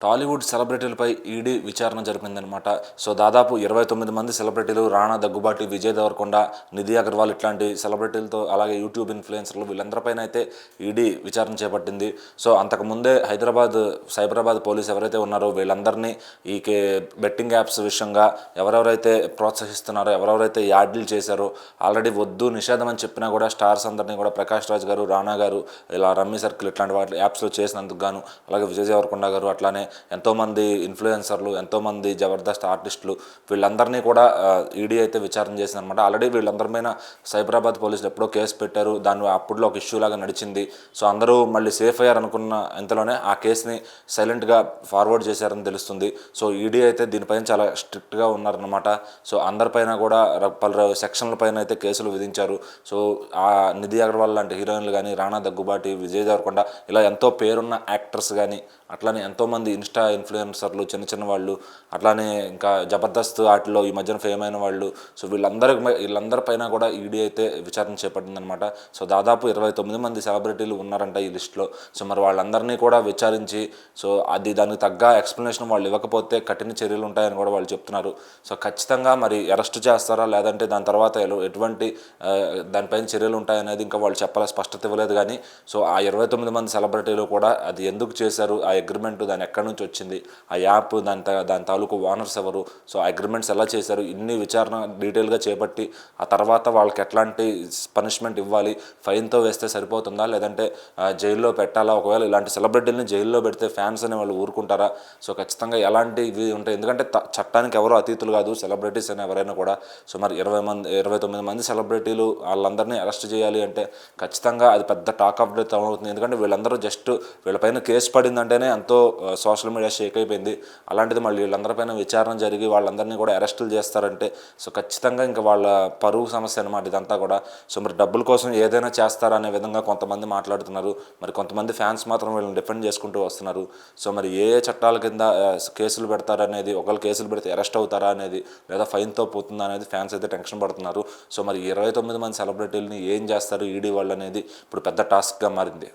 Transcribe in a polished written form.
Tollywood సెలబ్రిటీలపై ED విచారణ జరిపిందనమాట. So దాదాపు 29 మంది సెలబ్రిటీలు రాణా, దగ్గుబాటి, విజయ్ దేవరకొండ, నిధి అగర్వాల్ ఇట్లాంటి సెలబ్రిటీలతో అలాగే యూట్యూబ్ ఇన్ఫ్లుయెన్సర్లు వీళ్ళందరిపైన అయితే ఈడీ విచారణ చేపట్టింది. సో అంతకుముందే సైబరాబాద్ పోలీసు ఎవరైతే ఉన్నారో వీళ్ళందరినీ ఈ బెట్టింగ్ యాప్స్ విషయంగా ఎవరెవరైతే ప్రోత్సహిస్తున్నారో, ఎవరెవరైతే యాడ్లు చేశారో ఆల్రెడీ వద్దు నిషేధం అని చెప్పినా కూడా స్టార్స్ అందరినీ కూడా ప్రకాష్ రాజ్ గారు, రాణా గారు, ఇలా రమ్మీ సర్కిల్ ఇట్లాంటి వాటి యాప్స్లో చేసినందుకు గాను, అలాగే విజయ్ దేవరకొండ గారు, అట్లానే ఎంతోమంది ఇన్ఫ్లుయెన్సర్లు, ఎంతోమంది జబర్దస్త్ ఆర్టిస్టులు వీళ్ళందరినీ కూడా ఈడీ అయితే విచారణ చేసిందనమాట. ఆల్రెడీ వీళ్ళందరి మీద సైబరాబాద్ పోలీసులు ఎప్పుడో కేసు పెట్టారు. దాన్ని అప్పుడులో ఒక ఇష్యూ లాగా నడిచింది. సో అందరూ మళ్ళీ సేఫ్ అయ్యారు అనుకున్న ఇంతలోనే ఆ కేసుని సైలెంట్గా ఫార్వర్డ్ చేశారని తెలుస్తుంది. సో ఈడీ అయితే దీనిపైన చాలా స్ట్రిక్ట్గా ఉన్నారనమాట. సో అందరిపైన కూడా పలు సెక్షన్ల పైన అయితే కేసులు విధించారు. సో ఆ నిధి అగర్వాల్ లాంటి హీరోయిన్లు కానీ, రాణా, దగ్గుబాటి, విజయ్ దేవరకొండ ఇలా ఎంతో పేరున్న యాక్టర్స్ కానీ, అట్లానే ఎంతోమంది ఇన్స్టా ఇన్ఫ్లుయెన్సర్లు, చిన్న చిన్న వాళ్ళు, అట్లానే ఇంకా జబర్దస్త్ వాటిలో ఈ మధ్యన ఫేమ్ అయిన వాళ్ళు, సో వీళ్ళందరిపైన కూడా ఈడీ అయితే విచారణ చేపట్టిందనమాట. సో దాదాపు 29 మంది సెలబ్రిటీలు ఉన్నారంట ఈ లిస్టులో. సో మరి వాళ్ళందరినీ కూడా విచారించి, సో దానికి తగ్గ ఎక్స్ప్లెనేషన్ వాళ్ళు ఇవ్వకపోతే కఠిన చర్యలు ఉంటాయని కూడా వాళ్ళు చెప్తున్నారు. సో ఖచ్చితంగా మరి అరెస్ట్ చేస్తారా లేదంటే దాని తర్వాత ఎటువంటి దానిపైన చర్యలు ఉంటాయనేది ఇంకా వాళ్ళు స్పష్టత ఇవ్వలేదు. కానీ సో ఆ 29 మంది సెలబ్రిటీలు కూడా అది ఎందుకు చేశారు, ఆ అగ్రిమెంట్ దాని ఎక్కడి నుంచి వచ్చింది, ఆ యాప్ దాని తాలూకు ఓనర్స్ ఎవరు, సో ఆ అగ్రిమెంట్స్ ఎలా చేశారు, ఇన్ని విచారణ డీటెయిల్గా చేపట్టి ఆ తర్వాత వాళ్ళకి ఎట్లాంటి పనిష్మెంట్ ఇవ్వాలి, ఫైన్తో వేస్తే సరిపోతుందా లేదంటే జైల్లో పెట్టాలా, ఒకవేళ ఇలాంటి సెలబ్రిటీలని జైల్లో పెడితే ఫ్యాన్స్ అనే వాళ్ళు ఊరుకుంటారా, సో ఖచ్చితంగా ఎలాంటి ఇవి ఉంటాయి. ఎందుకంటే చట్టానికి ఎవరో అతీతులు కాదు సెలబ్రిటీస్ అని ఎవరైనా కూడా. సో మరి 29 మంది సెలబ్రిటీలు వాళ్ళందరినీ అరెస్ట్ చేయాలి అంటే ఖచ్చితంగా అది పెద్ద టాక్ ఆఫ్ డే అవుతుంది. ఎందుకంటే వీళ్ళందరూ జస్ట్ వీళ్ళపైన కేసు పడిందంటేనే ఎంతో సోషల్ మీడియా షేక్ అయిపోయింది. అలాంటిది మళ్ళీ వీళ్ళందరిపైన విచారణ జరిగి వాళ్ళందరినీ కూడా అరెస్టులు చేస్తారంటే సో ఖచ్చితంగా ఇంకా వాళ్ళ పరువు సమస్య అనమాట ఇదంతా కూడా. సో మరి డబ్బుల కోసం ఏదైనా చేస్తారనే విధంగా కొంతమంది మాట్లాడుతున్నారు. మరి కొంతమంది ఫ్యాన్స్ మాత్రం వీళ్ళని డిఫెండ్ చేసుకుంటూ వస్తున్నారు. సో మరి ఏ చట్టాల కింద కేసులు పెడతారనేది, ఒకళ్ళు కేసులు పెడితే అరెస్ట్ అవుతారా అనేది, లేదా ఫైన్తో పోతుందా అనేది ఫ్యాన్స్ అయితే టెన్షన్ పడుతున్నారు. సో మరి 29 మంది సెలబ్రిటీలని ఏం చేస్తారు ఈడీ వాళ్ళు అనేది ఇప్పుడు పెద్ద టాస్క్గా మారింది.